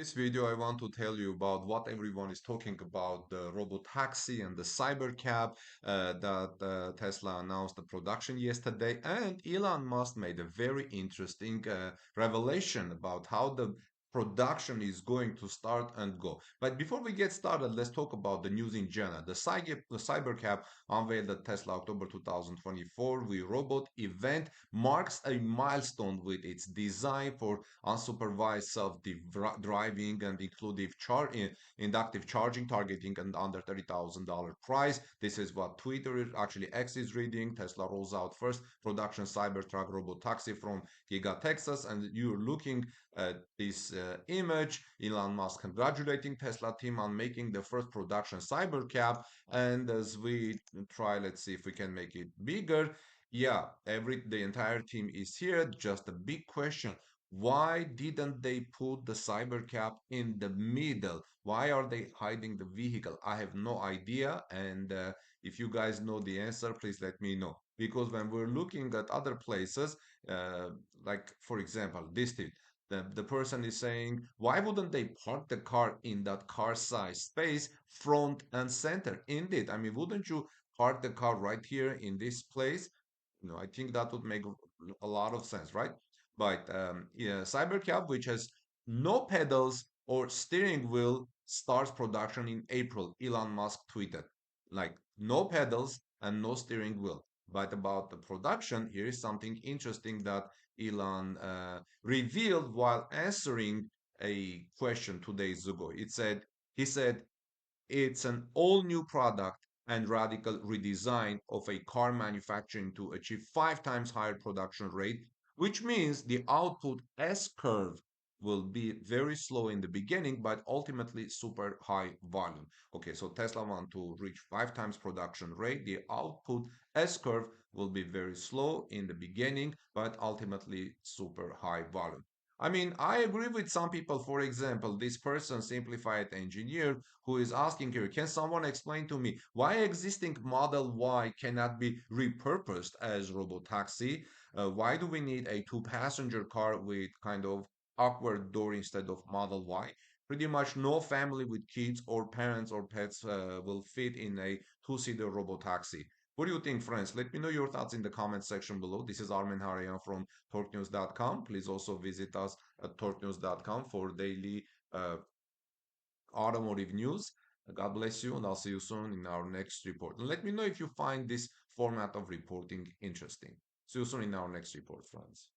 This video, I want to tell you about what everyone is talking about, the robotaxi and the Cybercab that Tesla announced the production yesterday. And Elon Musk made a very interesting revelation about how the production is going to start and go. But before we get started, let's talk about the news in general. The Cybercab unveiled at Tesla October 2024 We Robot event marks a milestone with its design for unsupervised self-driving and inductive charging targeting and under $30,000 price. This is what Twitter, actually X, is reading. Tesla rolls out first production Cybertruck robotaxi from Giga, Texas, and you're looking at this image. Elon Musk congratulating Tesla team on making the first production Cybercab. And as we try, let's see if we can make it bigger. Yeah, the entire team is here. Just a big question. Why didn't they put the Cybercab in the middle? Why are they hiding the vehicle? I have no idea. And if you guys know the answer, please let me know. Because when we're looking at other places, like for example, this thing, the person is saying, why wouldn't they park the car in that car size space, front and center? Indeed, I mean, wouldn't you park the car right here in this place? I think that would make a lot of sense, right? But yeah, Cybercab, which has no pedals or steering wheel, starts production in April. Elon Musk tweeted, like no pedals and no steering wheel. But about the production, here is something interesting that Elon revealed while answering a question 2 days ago. He said, it's an all new product and radical redesign of a car manufacturing to achieve 5 times higher production rate, which means the output S curve will be very slow in the beginning, but ultimately super high volume. Okay, so Tesla want to reach 5 times production rate. The output S curve will be very slow in the beginning, but ultimately super high volume. I mean, I agree with some people. For example, this person, simplified engineer, who is asking here, can someone explain to me why existing Model Y cannot be repurposed as robotaxi? Why do we need a two-passenger car with kind of awkward door instead of Model Y? Pretty much no family with kids or parents or pets will fit in a two-seater robotaxi. What do you think, friends? Let me know your thoughts in the comment section below. This is Armen Harayan from torquenews.com. Please also visit us at torquenews.com for daily automotive news. God bless you, and I'll see you soon in our next report. And let me know if you find this format of reporting interesting. See you soon in our next report, friends.